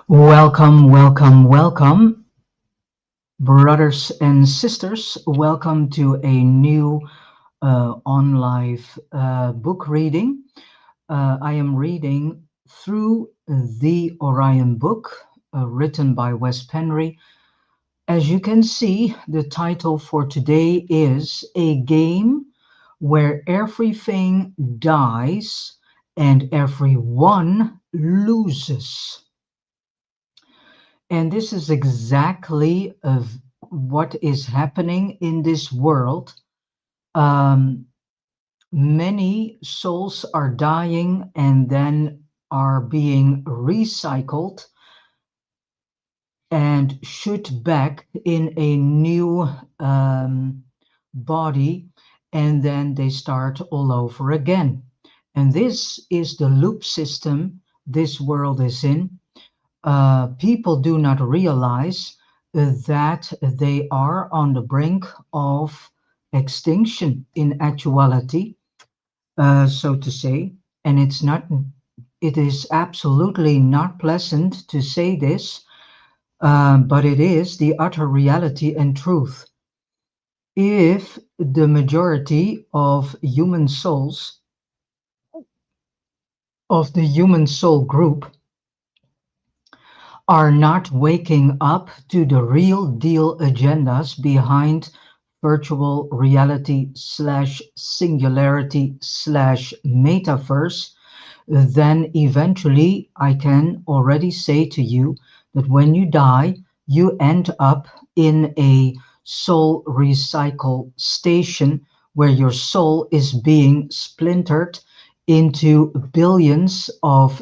Welcome, welcome, welcome, brothers and sisters. Welcome to a new online book reading. I am reading through the Orion book written by Wes Penre. As you can see, the title for today is A Game Where Everything Dies and Everyone Loses. And this is exactly what is happening in this world. Many souls are dying and then are being recycled and shoot back in a new body, and then they start all over again. And this is the loop system this world is in. People do not realize that they are on the brink of extinction in actuality, so to say. And it is absolutely not pleasant to say this, but it is the utter reality and truth. If the majority of human souls, of the human soul group, are not waking up to the real deal agendas behind virtual reality slash singularity slash metaverse, then eventually I can already say to you that when you die, you end up in a soul recycle station where your soul is being splintered into billions of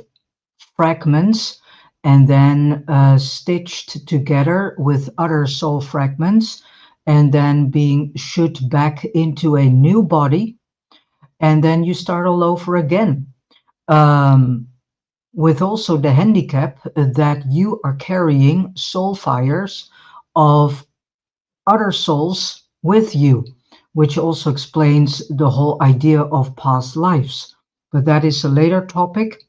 fragments and then stitched together with other soul fragments, and then being shot back into a new body, and then you start all over again, with also the handicap that you are carrying soul fires of other souls with you, which also explains the whole idea of past lives. But that is a later topic.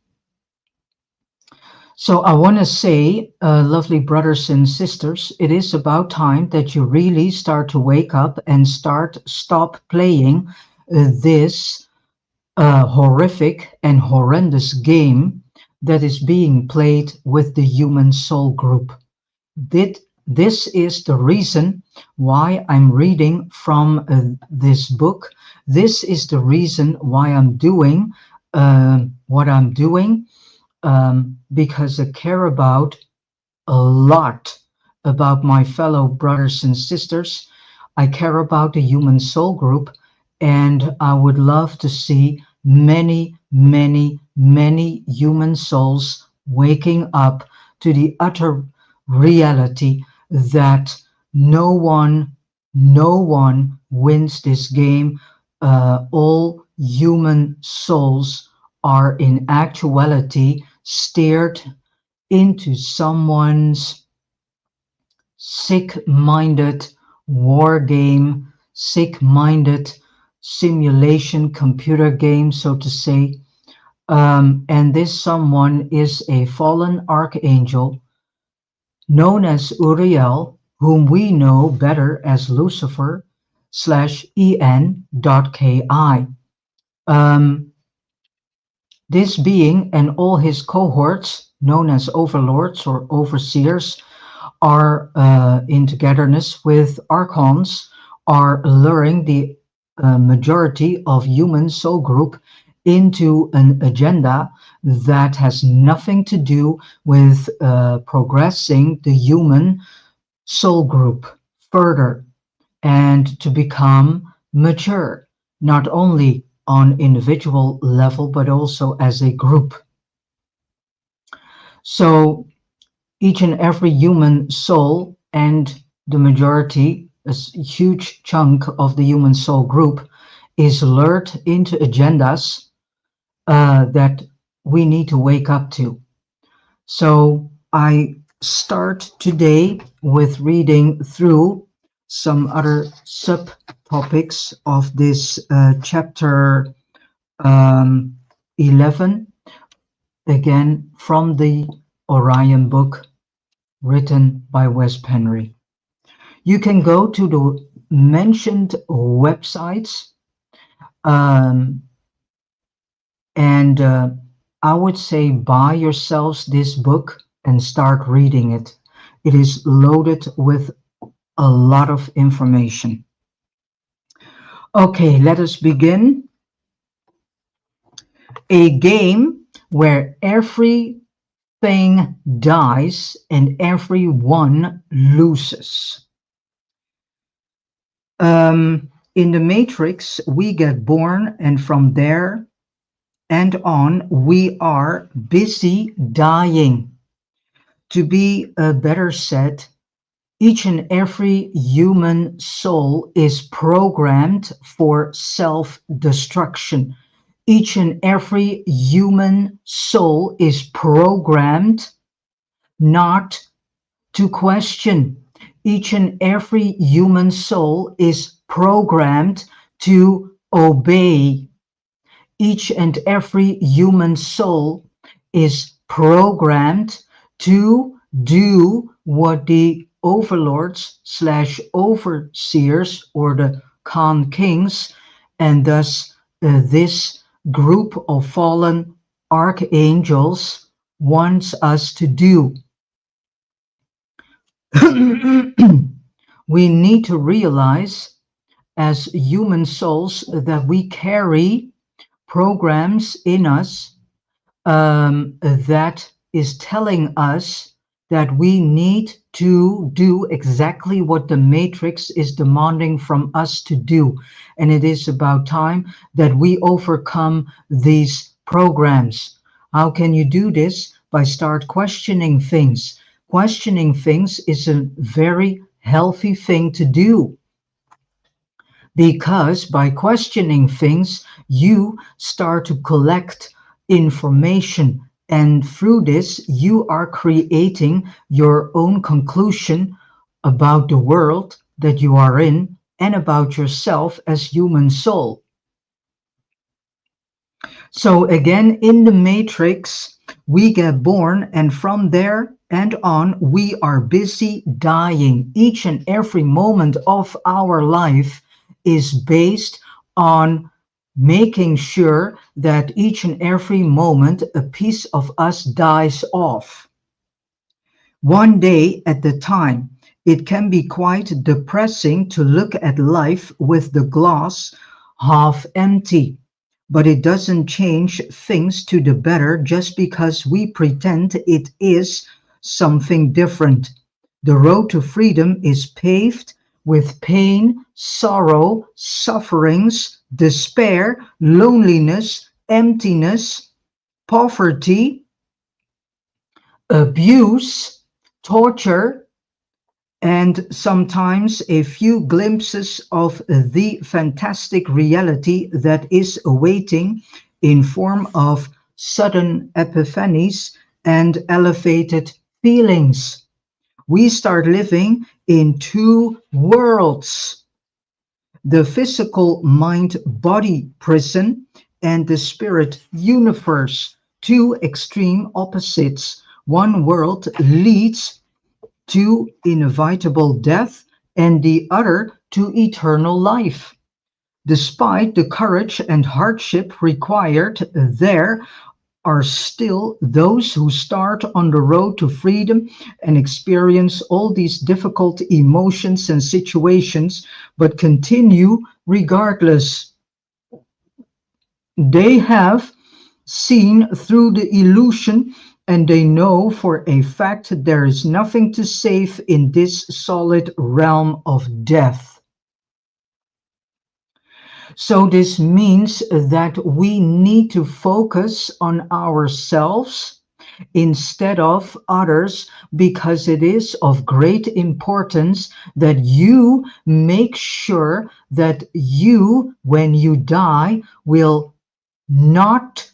So I want to say, lovely brothers and sisters, it is about time that you really start to wake up and stop playing this horrific and horrendous game that is being played with the human soul group. This is the reason why I'm reading from this book. This is the reason why I'm doing what I'm doing. Because I care about a lot about my fellow brothers and sisters. I care about the human soul group, and I would love to see many human souls waking up to the utter reality that no one, no one wins this game. All human souls are in actuality steered into someone's sick-minded war game, sick-minded simulation computer game, so to say. And this someone is a fallen archangel known as Uriel, whom we know better as Lucifer slash En.ki. Um, this being and all his cohorts, known as overlords or overseers, are in togetherness with archons, are luring the majority of human soul group into an agenda that has nothing to do with progressing the human soul group further and to become mature, not only on individual level but also as a group. So each and every human soul and the majority, a huge chunk of the human soul group, is lured into agendas that we need to wake up to. So I start today with reading through some other subtopics of this chapter 11, again from the Orion book written by Wes Penre. You can go to the mentioned websites, um, and I would say buy yourselves this book and start reading it. It is loaded with a lot of information. Okay, let us begin. A game where everything dies and everyone loses. In the Matrix, we get born, and from there and on, we are busy dying. To be better said, each and every human soul is programmed for self-destruction. Each and every human soul is programmed not to question. Each and every human soul is programmed to obey. Each and every human soul is programmed to do what the overlords slash overseers or the Khan kings, and thus this group of fallen archangels wants us to do. We need to realize as human souls that we carry programs in us that is telling us that we need to do exactly what the Matrix is demanding from us to do. And it is about time that we overcome these programs. How can you do this? By start questioning things. Questioning things is a very healthy thing to do, because by questioning things, you start to collect information. And through this, you are creating your own conclusion about the world that you are in and about yourself as human soul. So again, in the Matrix, we get born, and from there and on, we are busy dying. Each and every moment of our life is based on making sure that each and every moment a piece of us dies off. One day at a time. It can be quite depressing to look at life with the glass half empty. But it doesn't change things to the better just because we pretend it is something different. The road to freedom is paved with pain, sorrow, sufferings, despair, loneliness, emptiness, poverty, abuse, torture, and sometimes a few glimpses of the fantastic reality that is awaiting in form of sudden epiphanies and elevated feelings. We start living in two worlds: the physical mind body prison and the spirit universe, two extreme opposites. One world leads to inevitable death and the other to eternal life. Despite the courage and hardship required, there are still those who start on the road to freedom and experience all these difficult emotions and situations, but continue regardless. They have seen through the illusion and they know for a fact there is nothing to save in this solid realm of death. So this means that we need to focus on ourselves instead of others, because it is of great importance that you make sure that you, when you die, will not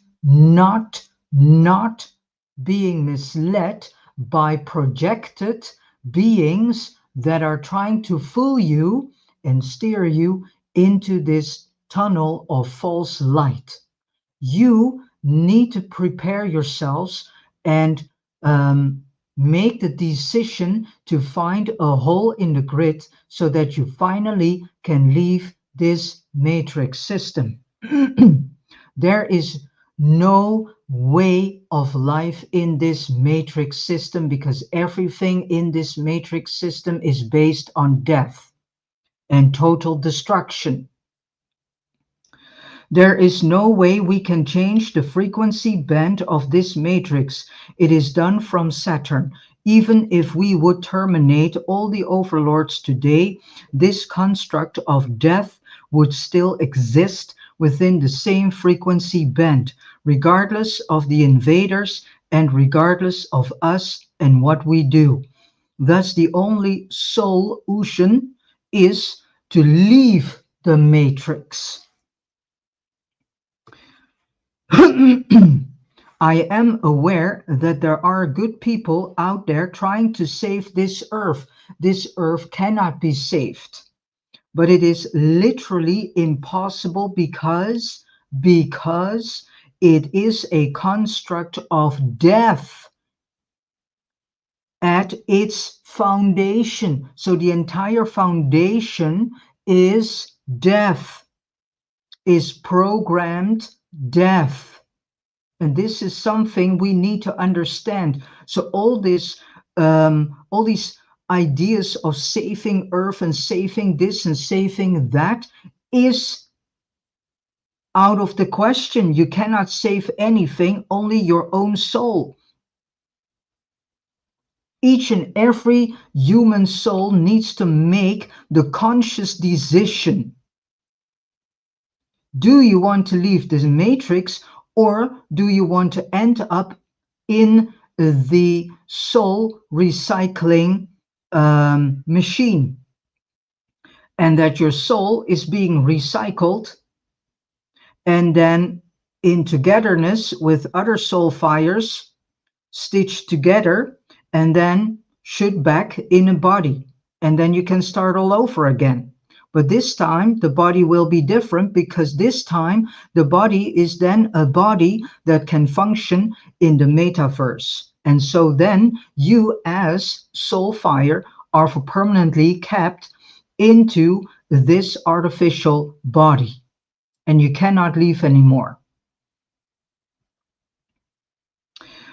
being misled by projected beings that are trying to fool you and steer you into this tunnel of false light. You need to prepare yourselves and um, make the decision to find a hole in the grid so that you finally can leave this matrix system. There is no way of life in this matrix system because everything in this matrix system is based on death and total destruction. There is no way we can change the frequency band of this matrix. It is done from Saturn. Even if we would terminate all the overlords today, this construct of death would still exist within the same frequency band, regardless of the invaders and regardless of us and what we do. Thus, the only solution is to leave the matrix. I am aware that there are good people out there trying to save this earth. This earth cannot be saved, but it is literally impossible because it is a construct of death at its foundation. So the entire foundation is death, is programmed death. And this is something we need to understand. So all these ideas of saving earth and saving this and saving that is out of the question. You cannot save anything, only your own soul. Each and every human soul needs to make the conscious decision. Do you want to leave this matrix, or do you want to end up in the soul recycling machine? And that your soul is being recycled and then in togetherness with other soul fires stitched together and then shoot back in a body. And then you can start all over again. But this time the body will be different, because this time the body is then a body that can function in the metaverse. And so then you as soul fire are permanently kept into this artificial body and you cannot leave anymore.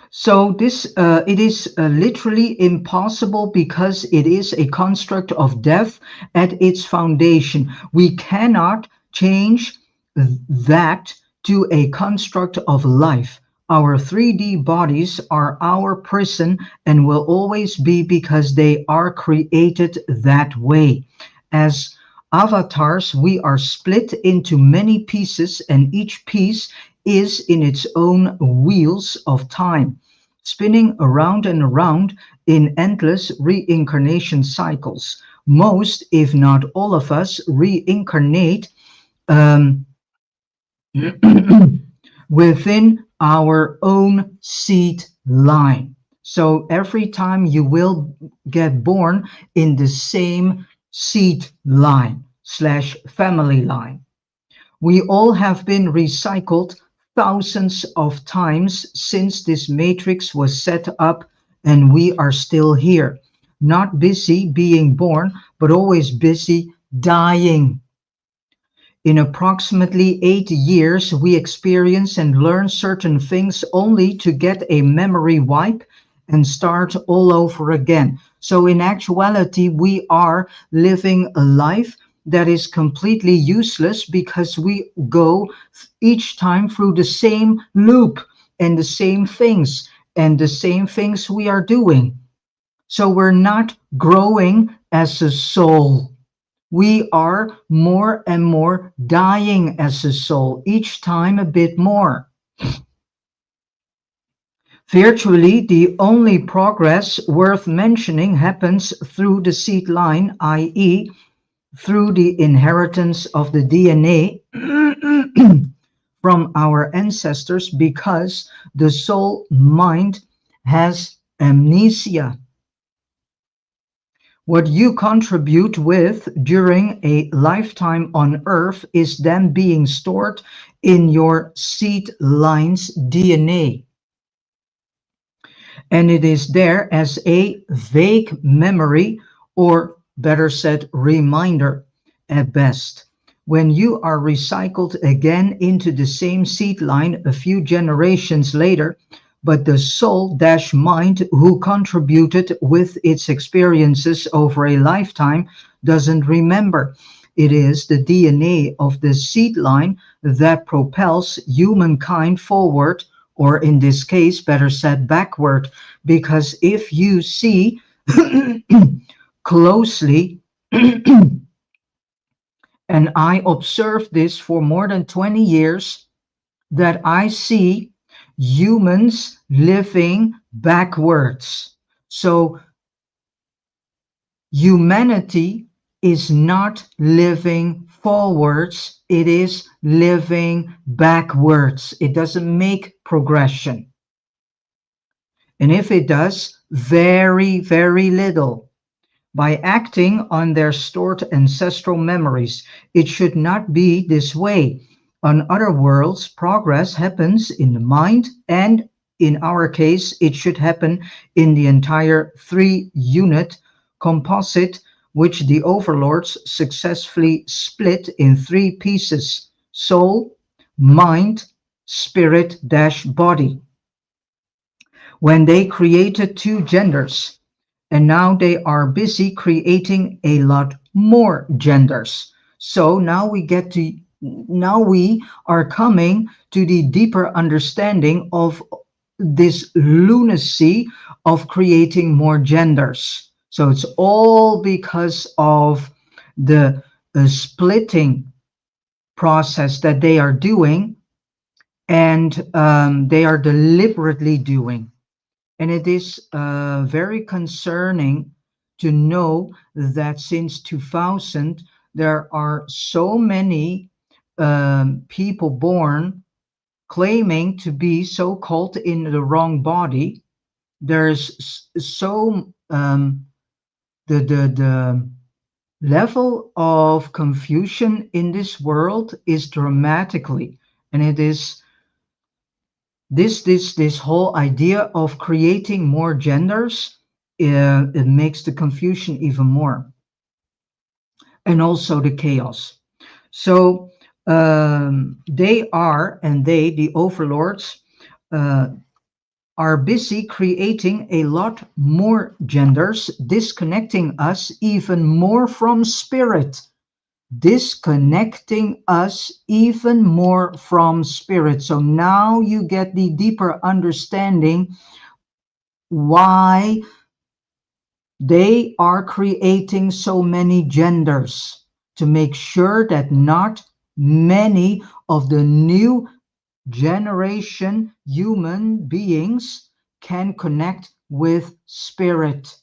So this it is literally impossible because it is a construct of death at its foundation. We cannot change that to a construct of life. Our 3D bodies are our prison and will always be, because they are created that way. As avatars, we are split into many pieces, and each piece is in its own wheels of time, spinning around and around in endless reincarnation cycles. Most, if not all of us, reincarnate um, within our own seed line. So every time you will get born in the same seed line slash family line. We all have been recycled thousands of times since this matrix was set up, and we are still here. Not busy being born, but always busy dying. In approximately 8 years, we experience and learn certain things only to get a memory wipe and start all over again. So, in actuality, we are living a life that is completely useless because we go each time through the same loop and the same things we are doing. So, we're not growing as a soul. We are more and more dying as a soul, each time a bit more. Virtually, the only progress worth mentioning happens through the seed line, i.e., through the inheritance of the DNA from our ancestors, because the soul mind has amnesia. What you contribute with during a lifetime on Earth is then being stored in your seed line's DNA. And it is there as a vague memory, or better said, reminder at best. When you are recycled again into the same seed line a few generations later, but the soul dash mind who contributed with its experiences over a lifetime doesn't remember. It is the DNA of the seed line that propels humankind forward, or in this case, better said, backward. Because if you see closely, and I observed this for more than 20 years, that I see humans living backwards. So humanity is not living forwards, it is living backwards. It doesn't make progression. And if it does, very, very little. By acting on their stored ancestral memories. It should not be this way. On other worlds, progress happens in the mind, and in our case, it should happen in the entire 3 unit composite, which the overlords successfully split in 3 pieces: soul, mind, spirit dash body. When they created 2 genders, and now they are busy creating a lot more genders. So now we are coming to the deeper understanding of this lunacy of creating more genders. So it's all because of the splitting process that they are doing, and they are deliberately doing. And it is very concerning to know that since 2000, there are so many people born claiming to be so called in the wrong body. There's so the level of confusion in this world is dramatically, and it is this whole idea of creating more genders. It makes the confusion even more, and also the chaos. So they, the overlords, uh, are busy creating a lot more genders, disconnecting us even more from spirit. Disconnecting us even more from spirit. So now you get the deeper understanding why they are creating so many genders, to make sure that not many of the new generation human beings can connect with spirit.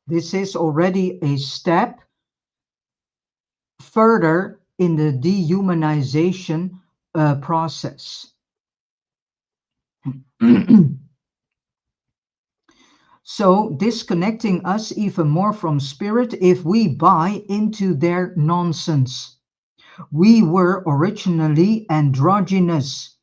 This is already a step further in the dehumanization process. So, disconnecting us even more from spirit if we buy into their nonsense. We were originally androgynous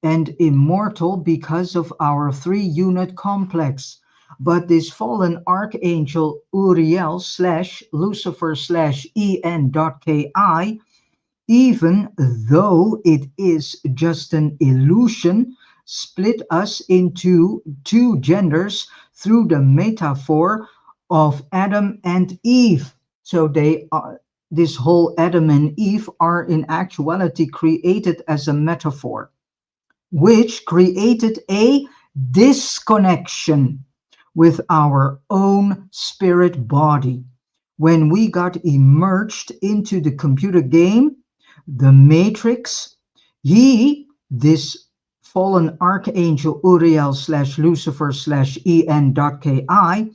and immortal because of our three-unit complex. But this fallen archangel Uriel slash Lucifer slash en.ki, even though it is just an illusion, split us into two genders through the metaphor of Adam and Eve. So they are, this whole Adam and Eve are in actuality created as a metaphor, which created a disconnection with our own spirit body. When we got immersed into the computer game, the Matrix, this fallen archangel Uriel slash Lucifer slash en.ki,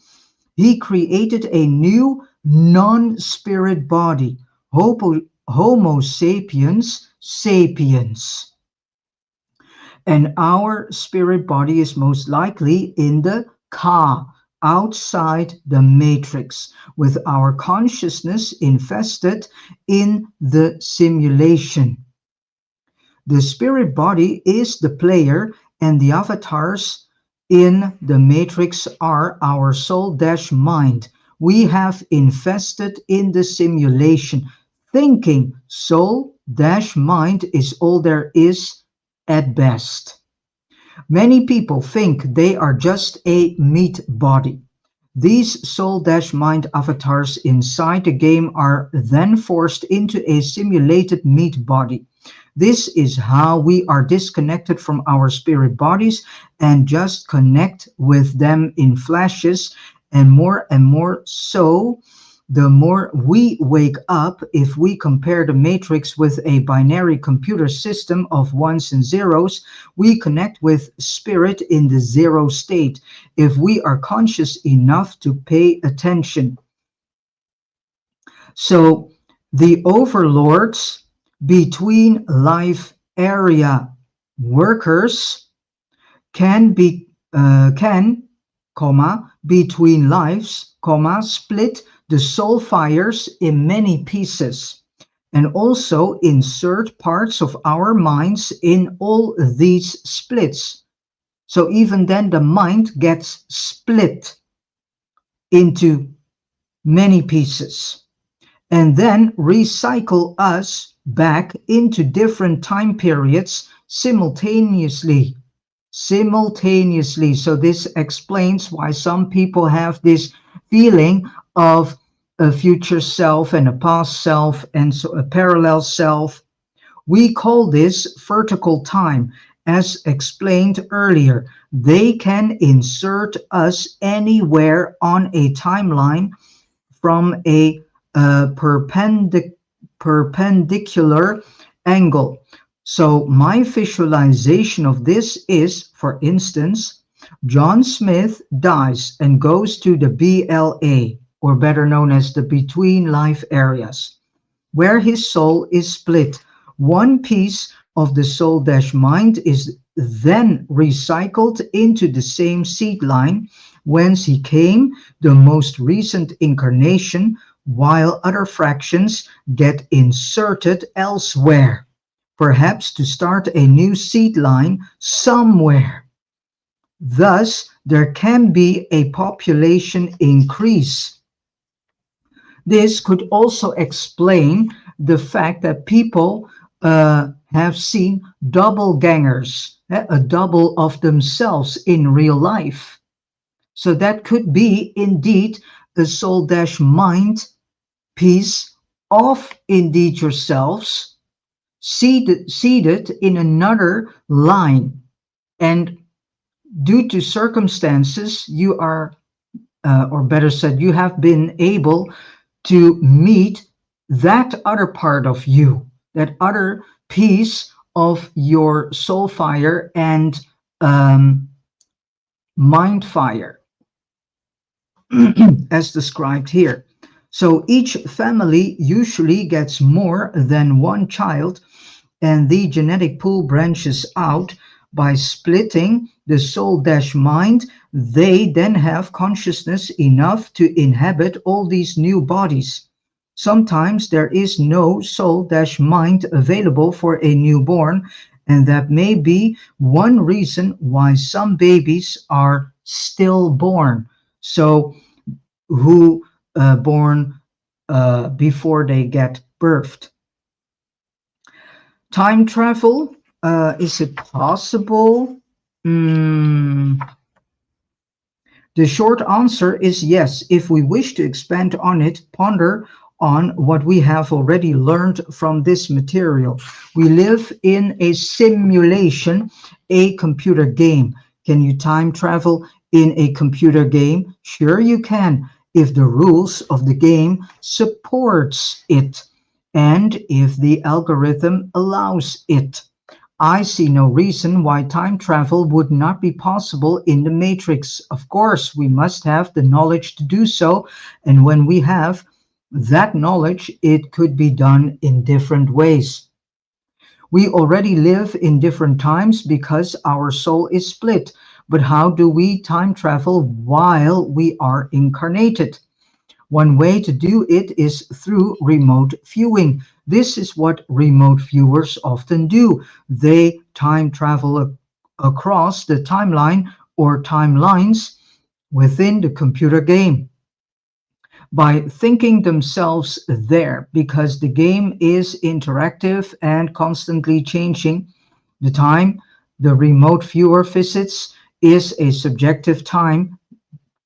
he created a new non-spirit body, Homo sapiens sapiens. And our spirit body is most likely in the Ka, outside the matrix, with our consciousness invested in the simulation. The spirit body is the player, and the avatars in the matrix are our soul-mind. We have invested in the simulation, thinking soul-mind is all there is at best. Many people think they are just a meat body. These soul-mind avatars inside the game are then forced into a simulated meat body. This is how we are disconnected from our spirit bodies and just connect with them in flashes, and more so the more we wake up. If we compare the matrix with a binary computer system of ones and zeros, we connect with spirit in the zero state if we are conscious enough to pay attention. So the overlords between life area workers can be between lives, split the soul fires in many pieces, and also insert parts of our minds in all these splits. So even then the mind gets split into many pieces, and then recycle us back into different time periods simultaneously. So this explains why some people have this feeling of a future self and a past self and so a parallel self. We call this vertical time. As explained earlier, they can insert us anywhere on a timeline from a perpendicular angle. So my visualization of this is, for instance, John Smith dies and goes to the BLA, or better known as the between life areas, where his soul is split. One piece of the soul-mind is then recycled into the same seed line whence he came, the most recent incarnation, while other fractions get inserted elsewhere, perhaps to start a new seed line somewhere. Thus, there can be a population increase. This could also explain the fact that people have seen doppelgangers, a double of themselves in real life. So that could be indeed a soul-mind piece of indeed yourselves seated in another line, and due to circumstances you are or better said, you have been able to meet that other part of you, that other piece of your soul fire and um, mind fire, as described here. So each family usually gets more than one child, and the genetic pool branches out by splitting the soul dash mind. They then have consciousness enough to inhabit all these new bodies. Sometimes there is no soul dash mind available for a newborn, and that may be one reason why some babies are stillborn. So, who born before they get birthed. Time travel, is it possible? Mm, the short answer is yes. If we wish to expand on it, ponder on what we have already learned from this material. We live in a simulation, a computer game. Can you time travel in a computer game? Sure you can, if the rules of the game supports it and if the algorithm allows it. I see no reason why time travel would not be possible in the Matrix. Of course, we must have the knowledge to do so, and when we have that knowledge, it could be done in different ways. We already live in different times because our soul is split. But how do we time travel while we are incarnated? One way to do it is through remote viewing. This is what remote viewers often do. They time travel across the timeline or timelines within the computer game by thinking themselves there, because the game is interactive and constantly changing. The time the remote viewer visits is a subjective time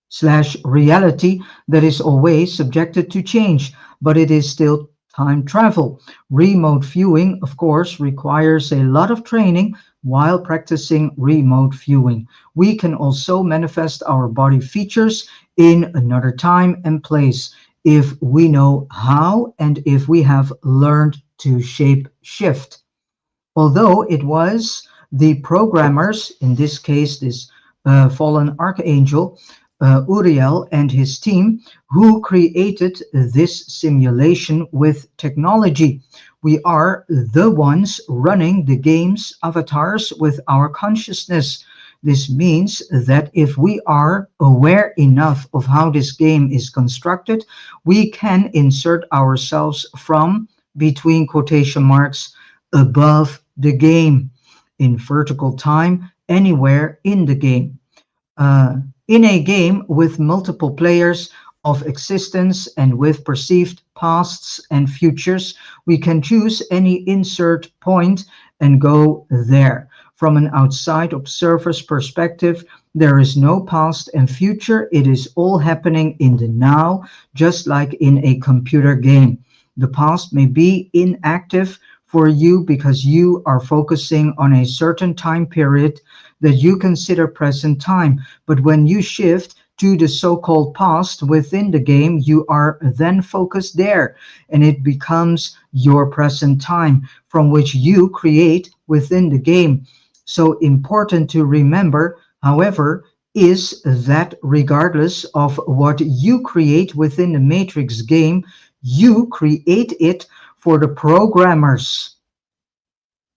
slash reality that is always subjected to change, but it is still time travel. Remote viewing, of course, requires a lot of training while practicing remote viewing. We can also manifest our body features in another time and place if we know how and if we have learned to shape shift. Although it was the programmers, in this case, this fallen archangel, Uriel and his team, who created this simulation with technology. We are the ones running the game's avatars with our consciousness. This means that if we are aware enough of how this game is constructed, we can insert ourselves from between quotation marks above the game in vertical time anywhere in the game. Uh, in a game with multiple players of existence and with perceived pasts and futures, we can choose any insert point and go there. From an outside observer's perspective, there is no past and future. It is all happening in the now, just like in a computer game. The past may be inactive for you because you are focusing on a certain time period that you consider present time. But when you shift to the so-called past within the game, you are then focused there, and it becomes your present time from which you create within the game. So important to remember, however, is that regardless of what you create within the Matrix game, you create it for the programmers,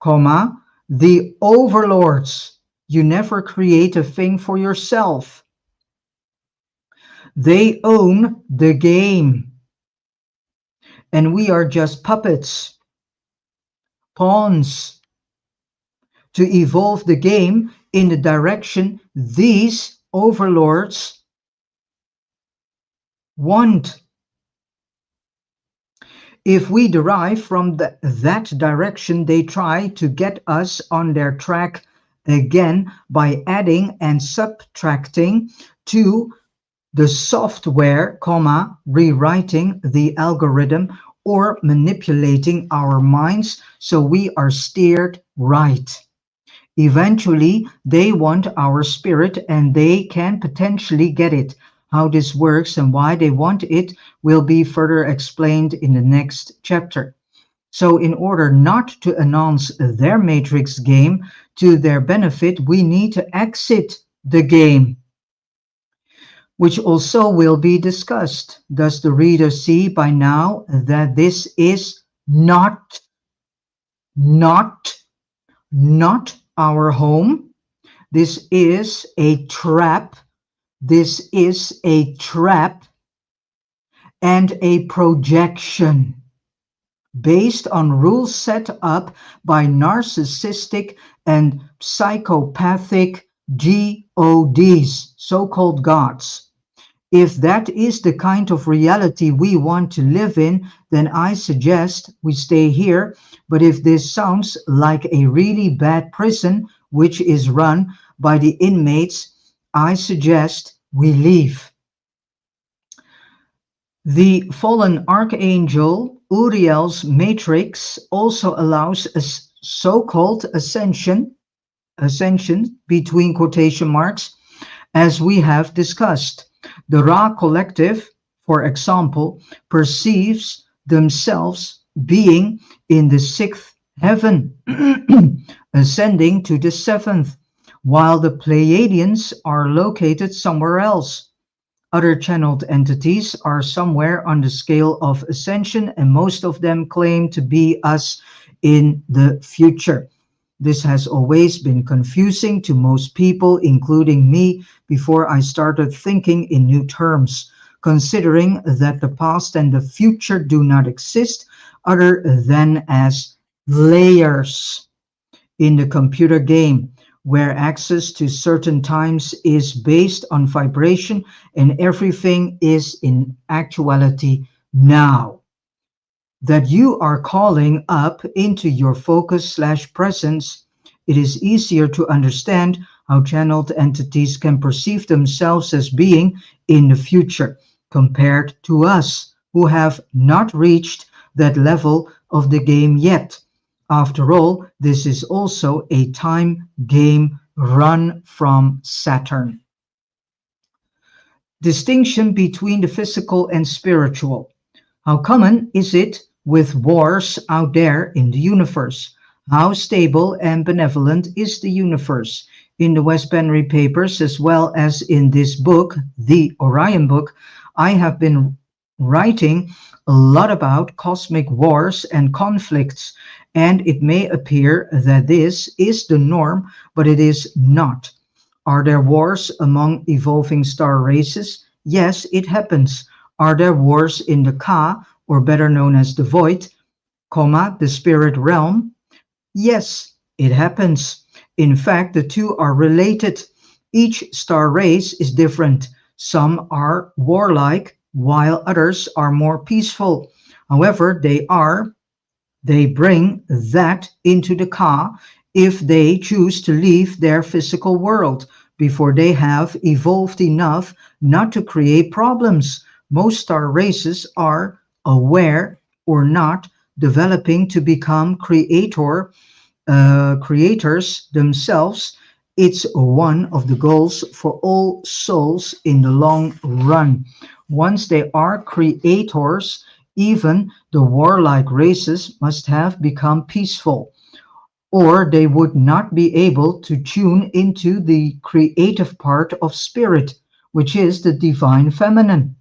comma, the overlords. You never create a thing for yourself. They own the game, and we are just puppets, pawns, to evolve the game in the direction these overlords want. If we derive from that direction, they try to get us on their track again by adding and subtracting to the software, comma, rewriting the algorithm or manipulating our minds so we are steered right. Eventually, they want our spirit and they can potentially get it. How this works and why they want it will be further explained in the next chapter. So, in order not to announce their matrix game to their benefit, we need to exit the game, which also will be discussed. Does the reader see by now that this is not, not our home? This is a trap. This is a trap and a projection based on rules set up by narcissistic and psychopathic GODs, so-called gods. If that is the kind of reality we want to live in, then I suggest we stay here. But if this sounds like a really bad prison, which is run by the inmates, I suggest we leave. The fallen archangel Uriel's matrix also allows a so-called ascension between quotation marks, as we have discussed. The Ra collective, for example, perceives themselves being in the sixth heaven, ascending to the seventh, while the Pleiadians are located somewhere else. Other channeled entities are somewhere on the scale of ascension, and most of them claim to be us in the future. This has always been confusing to most people, including me, before I started thinking in new terms, considering that the past and the future do not exist other than as layers in the computer game, where access to certain times is based on vibration and everything is in actuality now. That you are calling up into your focus slash presence, it is easier to understand how channeled entities can perceive themselves as being in the future compared to us who have not reached that level of the game yet. After all, this is also a time game run from Saturn. Distinction between the physical and spiritual. How common is it with wars out there in the universe? How stable and benevolent is the universe? In the Wes Penre papers, as well as in this book, the Orion book, I have been writing a lot about cosmic wars and conflicts, and it may appear that this is the norm, but it is not. Are there wars among evolving star races? Yes, it happens. Are there wars in the Ka, or better known as the Void, the spirit realm? Yes, it happens. In fact, the two are related. Each star race is different. Some are warlike, while others are more peaceful. However, they bring that into the Ka if they choose to leave their physical world before they have evolved enough not to create problems. Most star races are aware or not developing to become creators themselves. It's one of the goals for all souls in the long run. Once they are creators, even the warlike races must have become peaceful, or they would not be able to tune into the creative part of spirit, which is the divine feminine.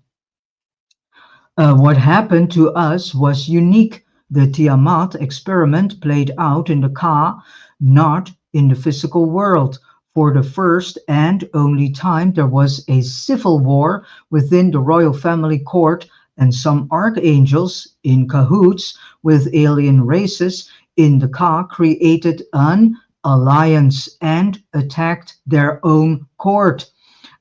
What happened to us was unique. The Tiamat experiment played out in the Ka, not in the physical world. For the first and only time, there was a civil war within the royal family court, and some archangels in cahoots with alien races in the Ka created an alliance and attacked their own court.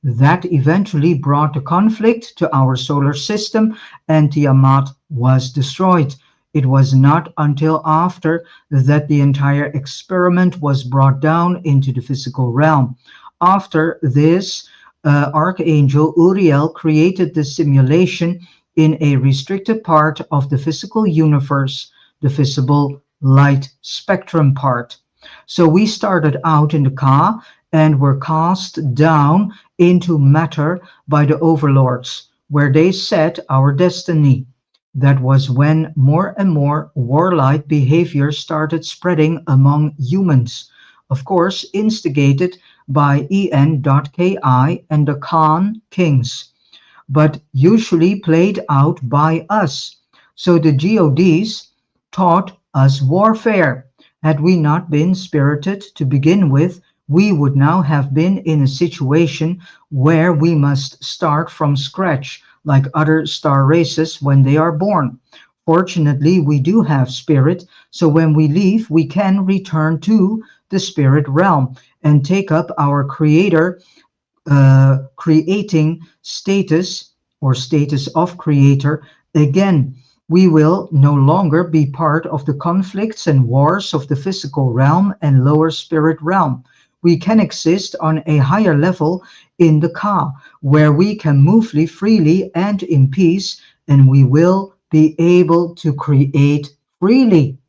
That eventually brought the conflict to our solar system, and Tiamat was destroyed. It was not until after that the entire experiment was brought down into the physical realm. After this, Archangel Uriel created the simulation in a restricted part of the physical universe, the visible light spectrum part. So we started out in the Ka and were cast down into matter by the overlords, where they set our destiny. That was when more and more warlike behavior started spreading among humans, of course instigated by En.Ki and the Khan kings, but usually played out by us. So the gods taught us warfare. Had we not been spirited to begin with, we would now have been in a situation where we must start from scratch, like other star races when they are born. Fortunately, we do have spirit, so when we leave, we can return to the spirit realm and take up our creating status or status of creator again. We will no longer be part of the conflicts and wars of the physical realm and lower spirit realm. We can exist on a higher level in the Ka, where we can move freely and in peace, and we will be able to create freely.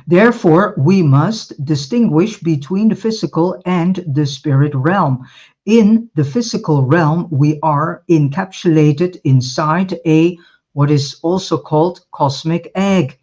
Therefore, we must distinguish between the physical and the spirit realm. In the physical realm, we are encapsulated inside a what is also called cosmic egg,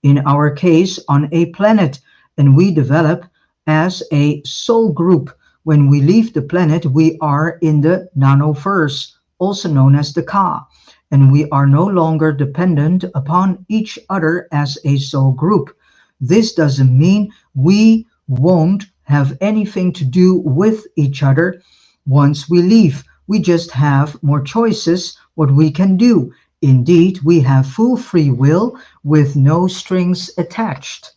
in our case on a planet, and we develop as a soul group. When we leave the planet, we are in the nanoverse, also known as the Ka, and we are no longer dependent upon each other as a soul group. This doesn't mean we won't have anything to do with each other once we leave. We just have more choices what we can do. Indeed, we have full free will with no strings attached.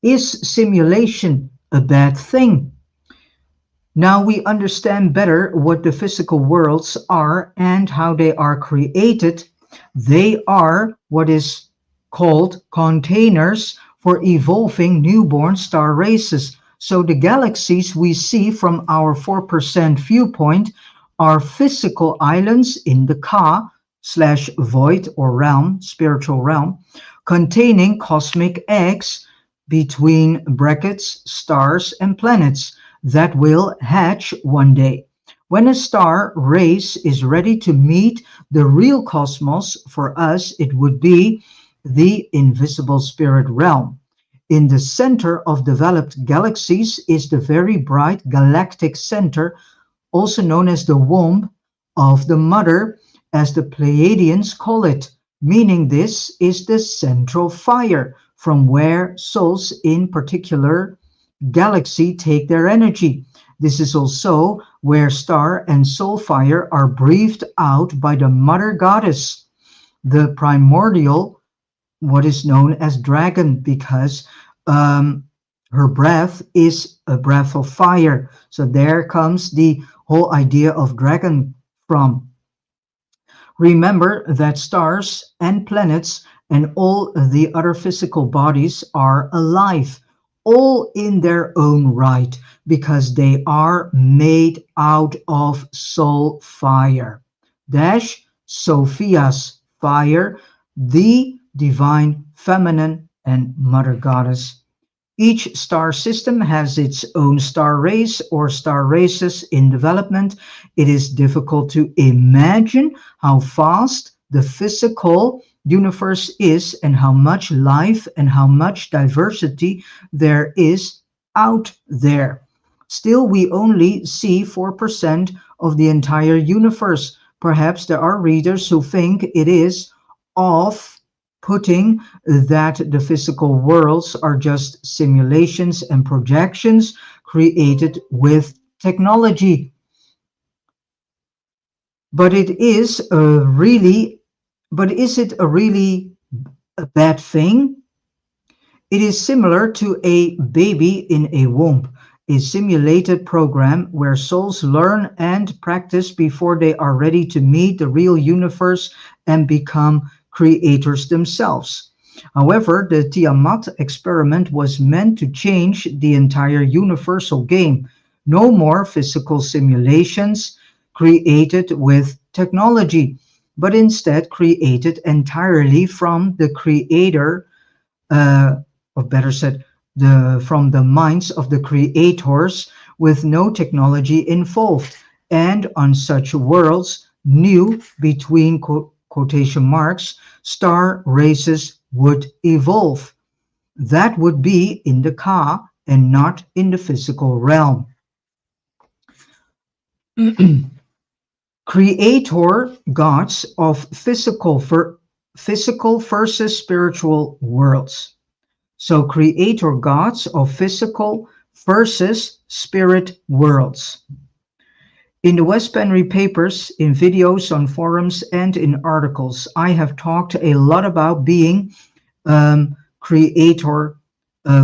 Is simulation a bad thing? Now we understand better what the physical worlds are and how they are created. They are what is called containers for evolving newborn star races. So the galaxies we see from our 4% viewpoint are physical islands in the Ka slash void or realm, spiritual realm, containing cosmic eggs between brackets, stars and planets that will hatch one day. When a star race is ready to meet the real cosmos, for us it would be the invisible spirit realm. In the center of developed galaxies is the very bright galactic center, also known as the womb of the mother, as the Pleiadians call it, meaning this is the central fire from where souls in particular galaxy take their energy. This is also where star and soul fire are breathed out by the mother goddess, the primordial, what is known as dragon, because her breath is a breath of fire. So there comes the whole idea of dragon from. Remember that stars and planets and all the other physical bodies are alive, all in their own right, because they are made out of soul fire. Dash Sophia's fire, the divine feminine and mother goddess. Each star system has its own star race or star races in development. It is difficult to imagine how fast the physical universe is and how much life and how much diversity there is out there. Still, we only see 4% of the entire universe. Perhaps there are readers who think it is off putting that the physical worlds are just simulations and projections created with technology. But it is a really, but is it a really a bad thing? It is similar to a baby in a womb, a simulated program where souls learn and practice before they are ready to meet the real universe and become creators themselves. However, the Tiamat experiment was meant to change the entire universal game. No more physical simulations created with technology, but instead created entirely from the creator, or better said, from the minds of the creators with no technology involved. And on such worlds, new between quotation marks, star races would evolve. That would be in the Ka and not in the physical realm. Creator gods of physical versus spiritual worlds. So creator gods of physical versus spirit worlds. In the Wes Penre papers, in videos on forums and in articles, I have talked a lot about being creator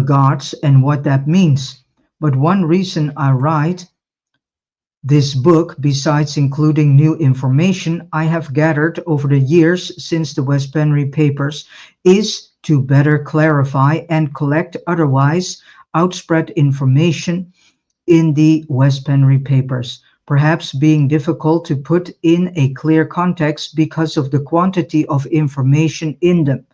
gods and what that means. But one reason I write this book, besides including new information I have gathered over the years since the Wes Penre papers, is to better clarify and collect otherwise outspread information in the Wes Penre papers, perhaps being difficult to put in a clear context because of the quantity of information in them.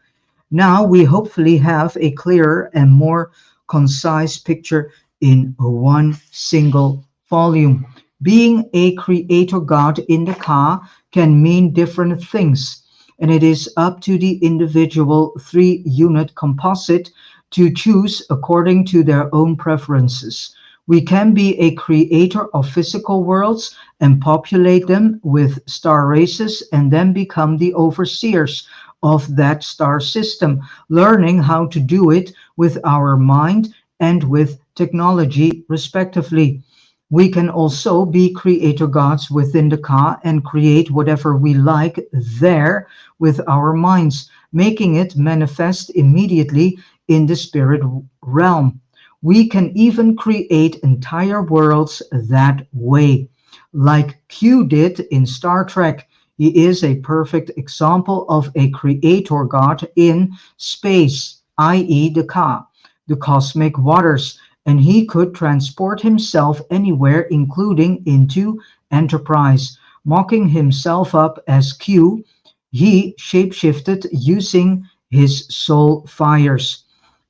Now we hopefully have a clearer and more concise picture in one single volume. Being a creator god in the Ka can mean different things, and it is up to the individual three-unit composite to choose according to their own preferences. We can be a creator of physical worlds and populate them with star races and then become the overseers of that star system, learning how to do it with our mind and with technology, respectively. We can also be creator gods within the Ka and create whatever we like there with our minds, making it manifest immediately in the spirit realm. We can even create entire worlds that way, like Q did in Star Trek. He is a perfect example of a creator god in space, i.e. the Ka, the cosmic waters, and he could transport himself anywhere, including into Enterprise. Mocking himself up as Q, he shapeshifted using his soul fires.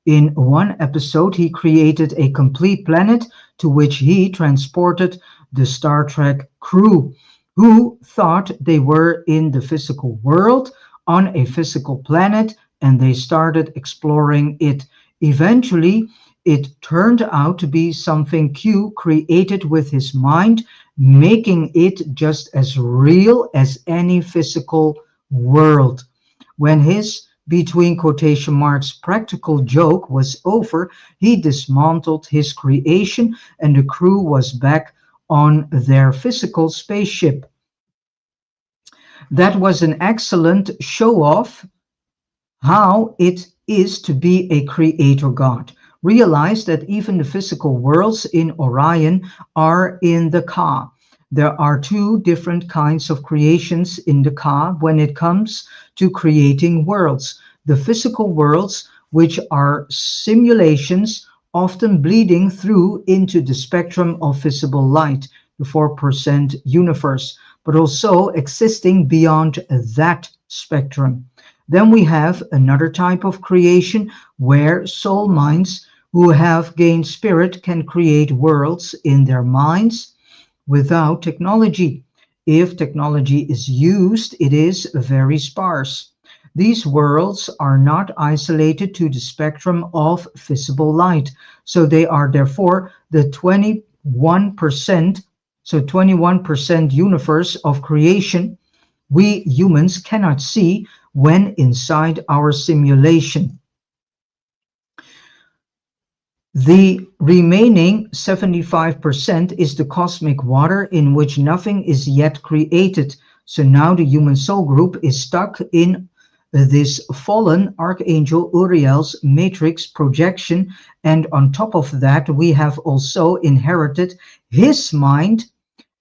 In one episode, he created a complete planet to which he transported the Star Trek crew, who thought they were in the physical world on a physical planet, and they started exploring it. Eventually, it turned out to be something Q created with his mind, making it just as real as any physical world. When his, between quotation marks, practical joke was over, he dismantled his creation and the crew was back on their physical spaceship. That was an excellent show off how it is to be a creator god. Realize that even the physical worlds in Orion are in the Ka. There are two different kinds of creations in the Ka when it comes to creating worlds. The physical worlds, which are simulations, often bleeding through into the spectrum of visible light, the 4% universe, but also existing beyond that spectrum. Then we have another type of creation where soul minds who have gained spirit can create worlds in their minds without technology. If technology is used, it is very sparse. These worlds are not isolated to the spectrum of visible light, so they are therefore the 21%, so 21% universe of creation we humans cannot see when inside our simulation. The remaining 75% is the cosmic water in which nothing is yet created. So now the human soul group is stuck in this fallen Archangel Uriel's matrix projection, and on top of that we have also inherited his mind,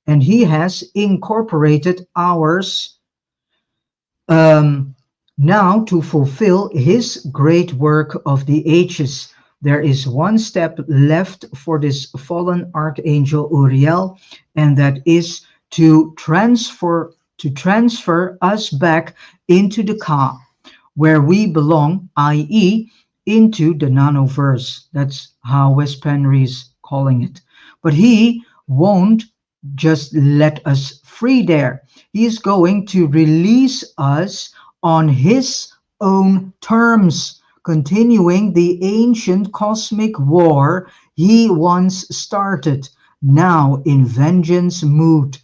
and he has incorporated ours now to fulfill his great work of the ages. There is one step left for this fallen Archangel Uriel, and that is to transfer us back into the Ka, where we belong, i.e. into the nanoverse. That's how Wes Penre is calling it. But he won't just let us free there. He's going to release us on his own terms, continuing the ancient cosmic war he once started, now in vengeance mood.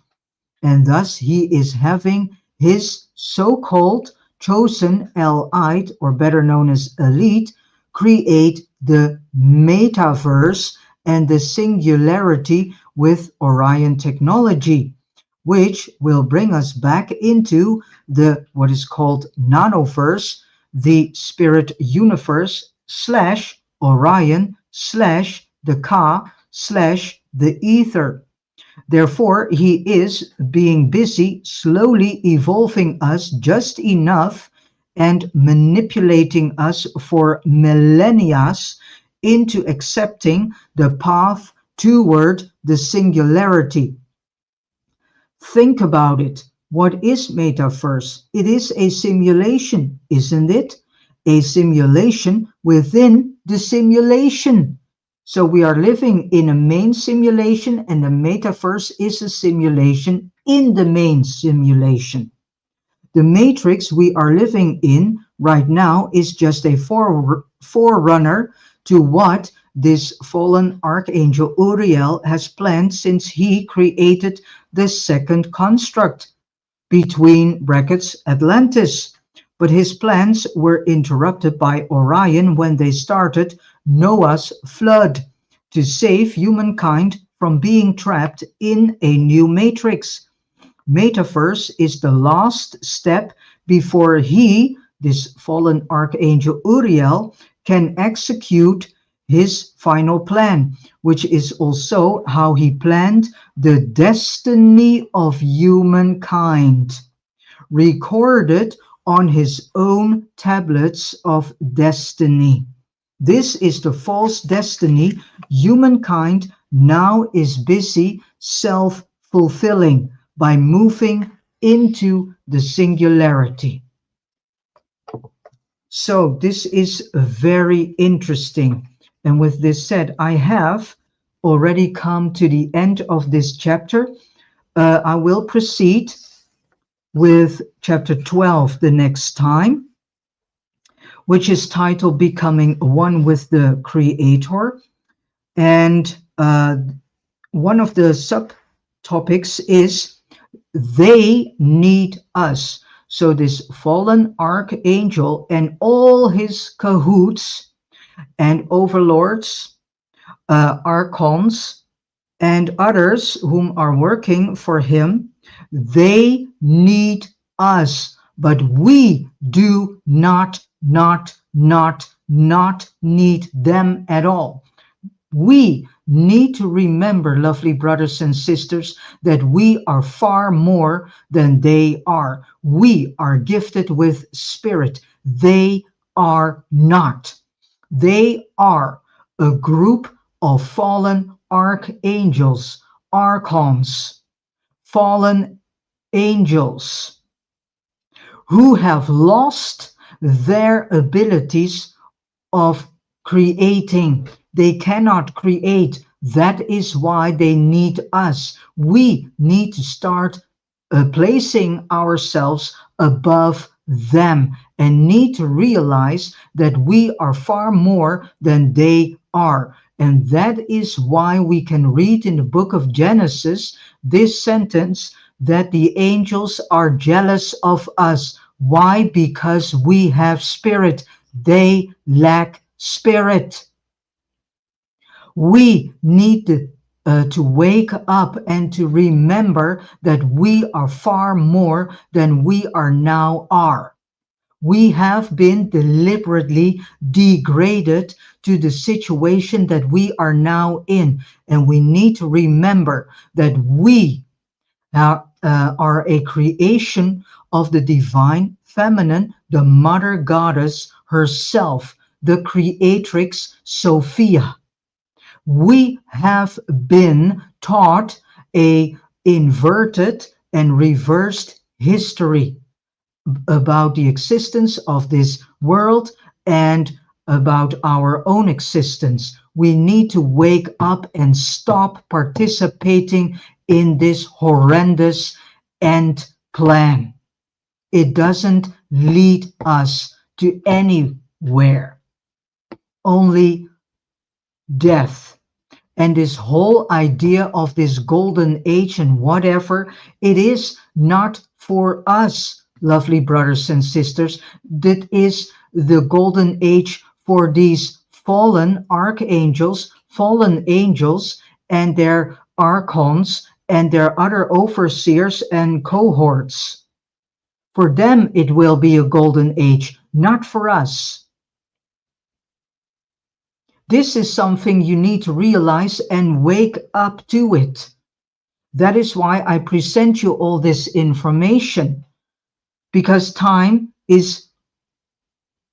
And thus he is having his so-called chosen elite, or better known as elite, create the metaverse and the singularity with Orion technology, which will bring us back into the what is called nanoverse, the spirit universe slash Orion slash the Ka slash the ether. Therefore, he is being busy slowly evolving us just enough and manipulating us for millennia into accepting the path toward the singularity. Think about it. What is metaverse? It is a simulation, isn't it? A simulation within the simulation. So we are living in a main simulation, and the metaverse is a simulation in the main simulation. The matrix we are living in right now is just a forerunner to what this fallen archangel Uriel has planned since he created the second construct, between brackets Atlantis. But his plans were interrupted by Orion when they started Noah's flood to save humankind from being trapped in a new matrix. Metaverse is the last step before he, this fallen archangel Uriel, can execute his final plan, which is also how he planned the destiny of humankind, recorded on his own tablets of destiny. This is the false destiny humankind now is busy self-fulfilling by moving into the singularity. So this is very interesting. And with this said, I have already come to the end of this chapter. I will proceed with chapter 12 the next time, which is titled Becoming One with the Creator. And one of the subtopics is they need us. So this fallen archangel and all his cahoots and overlords, archons, and others whom are working for him, they need us, but we do not need them at all. We need to remember, lovely brothers and sisters, that we are far more than they are. We are gifted with spirit. They are not. They are a group of fallen archangels, archons, fallen angels who have lost their abilities of creating. They cannot create. That is why they need us. We need to start placing ourselves above them and need to realize that we are far more than they are. And that is why we can read in the book of Genesis this sentence that the angels are jealous of us. Why? Because we have spirit. They lack spirit. We need to wake up and to remember that we are far more than we are now are. We have been deliberately degraded to the situation that we are now in. And we need to remember that we are a creation of the divine feminine, the mother goddess herself, the creatrix Sophia. We have been taught a inverted and reversed history about the existence of this world and about our own existence. We need to wake up and stop participating in this horrendous end plan. It doesn't lead us to anywhere, only death. And this whole idea of this golden age and whatever, it is not for us, lovely brothers and sisters. That is the golden age for these fallen archangels, fallen angels, and their archons, and their other overseers and cohorts. For them, it will be a golden age, not for us. This is something you need to realize and wake up to it. That is why I present you all this information, because time is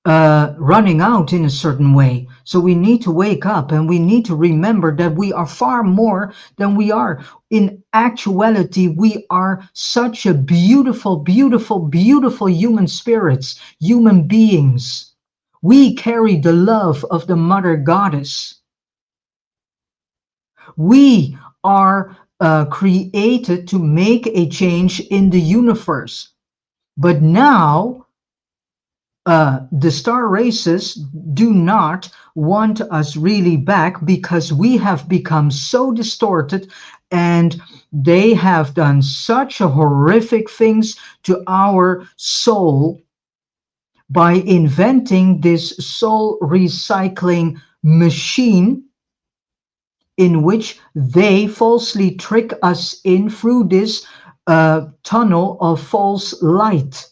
running out in a certain way. So we need to wake up and we need to remember that we are far more than we are. In actuality, we are such a beautiful, beautiful, beautiful human spirits, human beings. We carry the love of the Mother Goddess. We are created to make a change in the universe. But now, the star races do not want us really back because we have become so distorted and they have done such a horrific things to our soul by inventing this soul recycling machine in which they falsely trick us in through this tunnel of false light.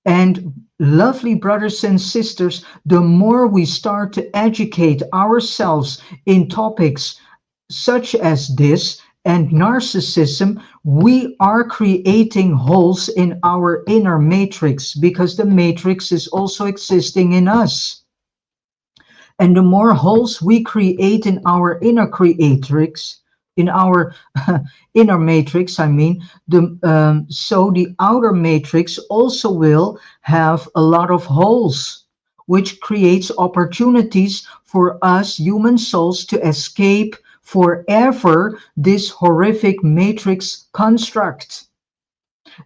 And lovely brothers and sisters, the more we start to educate ourselves in topics such as this and narcissism, we are creating holes in our inner matrix, because the matrix is also existing in us. And the more holes we create in our inner creatrix, in our inner matrix, I mean, so the outer matrix also will have a lot of holes, which creates opportunities for us human souls to escape forever this horrific matrix construct,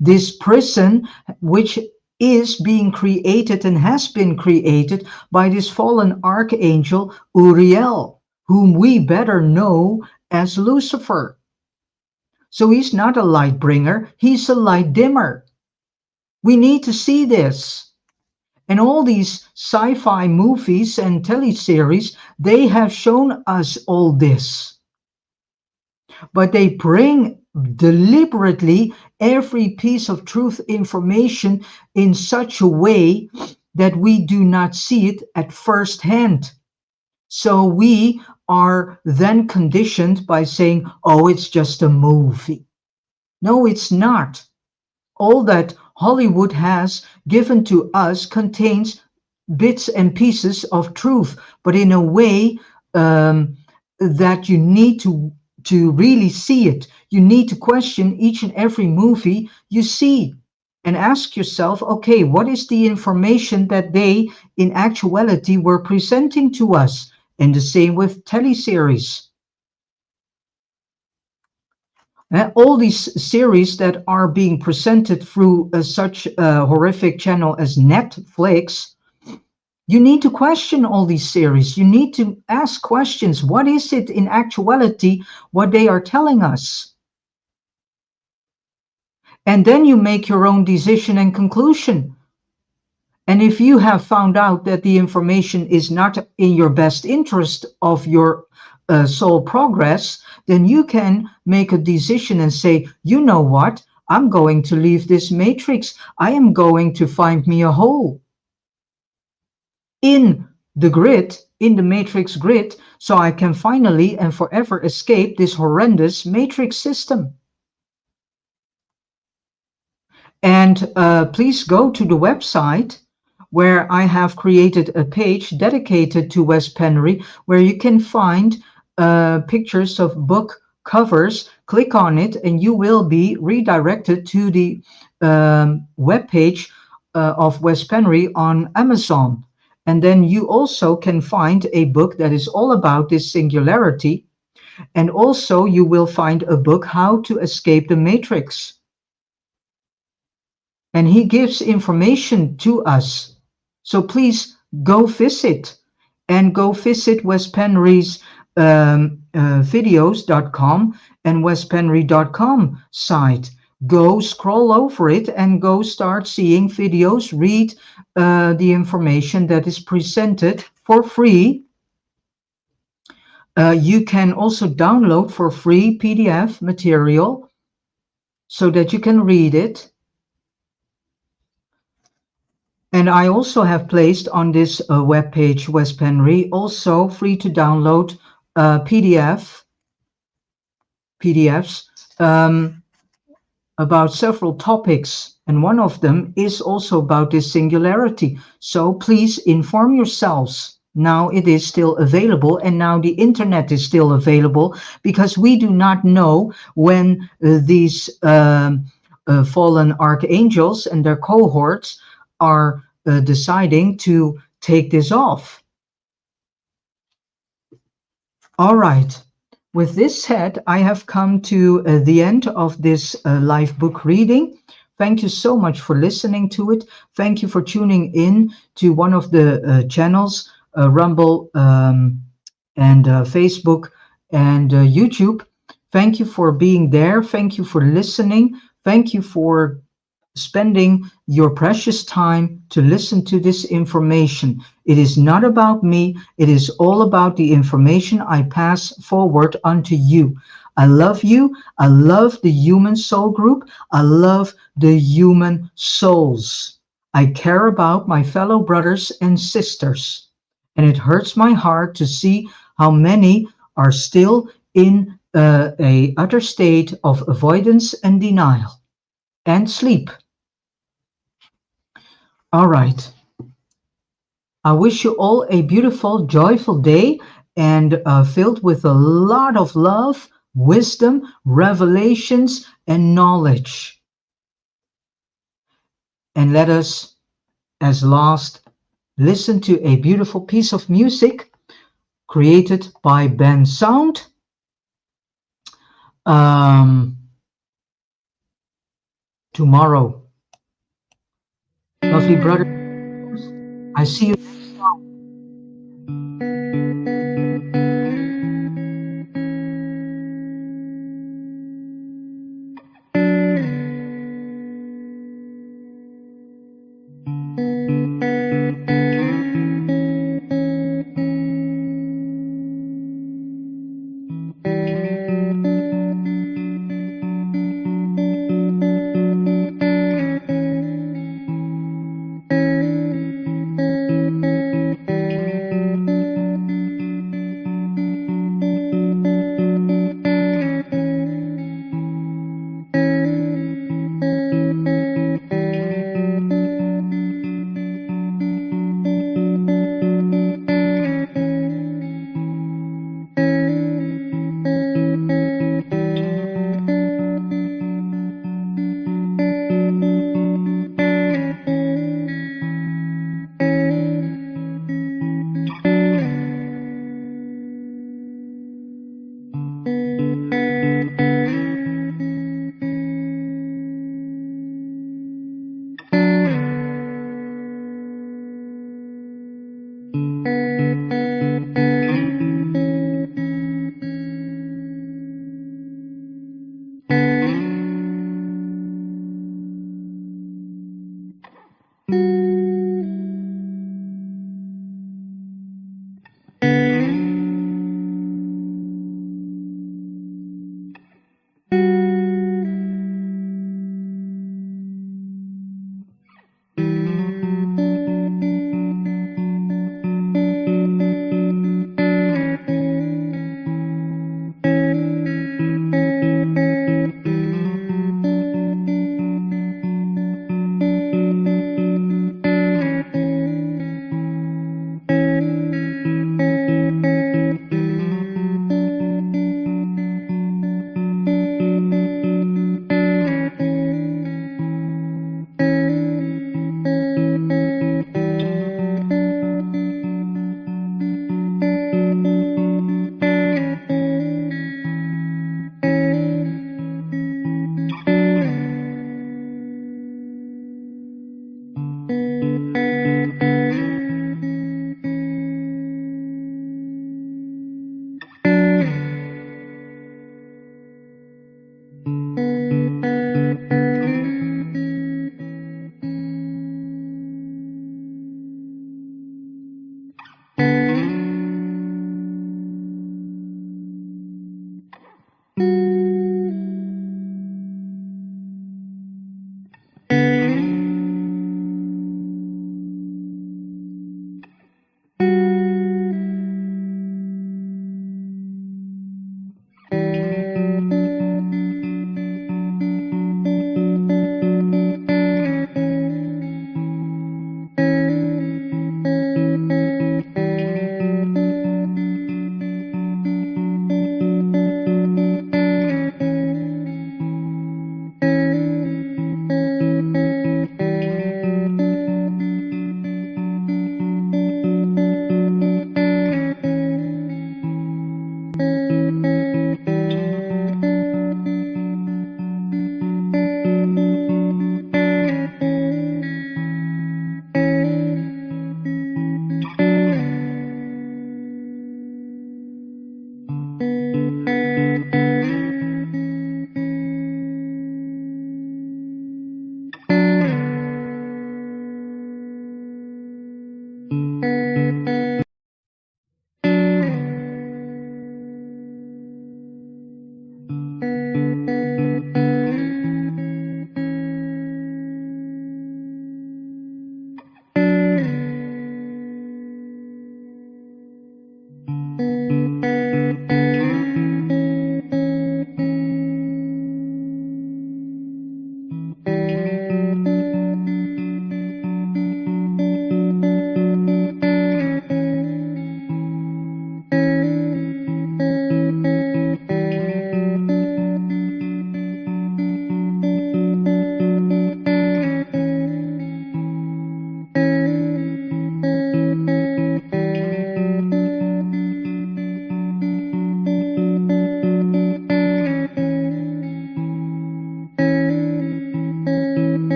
this prison which is being created and has been created by this fallen archangel Uriel, whom we better know as Lucifer. So he's not a light bringer, he's a light dimmer. We need to see this. And all these sci-fi movies and teleseries, they have shown us all this. But they bring deliberately every piece of truth information in such a way that we do not see it at first hand. So we are then conditioned by saying, oh, it's just a movie. No, it's not. All that Hollywood has given to us contains bits and pieces of truth, but in a way that you need to really see it. You need to question each and every movie you see and ask yourself, okay, what is the information that they in actuality were presenting to us? And the same with teleseries. All these series that are being presented through such a horrific channel as Netflix, you need to question all these series. You need to ask questions. What is it in actuality, what they are telling us? And then you make your own decision and conclusion. And if you have found out that the information is not in your best interest of your soul progress, then you can make a decision and say, you know what? I'm going to leave this matrix. I am going to find me a hole in the grid, in the matrix grid, so I can finally and forever escape this horrendous matrix system. And please go to the website where I have created a page dedicated to Wes Penre, where you can find pictures of book covers. Click on it and you will be redirected to the webpage of Wes Penre on Amazon. And then you also can find a book that is all about this singularity. And also you will find a book, How to Escape the Matrix. And he gives information to us. So please go visit and go visit Wes Penre's videos.com and wespenry.com site. Go scroll over it and go start seeing videos, read the information that is presented for free. You can also download for free PDF material so that you can read it. And I also have placed on this web page, Wes Penre, also free to download PDFs about several topics. And one of them is also about this singularity. So please inform yourselves. Now it is still available, and now the internet is still available, because we do not know when these fallen archangels and their cohorts are deciding to take this off. All right. With this said, I have come to the end of this live book reading. Thank you so much for listening to it. Thank you for tuning in to one of the channels, Rumble and Facebook and YouTube. Thank you for being there. Thank you for listening. Thank you for spending your precious time to listen to this information. It is not about me. It is all about the information I pass forward unto you. I love you. I love the human soul group. I love the human souls. I care about my fellow brothers and sisters. And it hurts my heart to see how many are still in a utter state of avoidance and denial and sleep. All right. I wish you all a beautiful, joyful day, and filled with a lot of love, wisdom, revelations, and knowledge. And let us, as last, listen to a beautiful piece of music created by Ben Sound. Tomorrow. Lovely brother, I see you.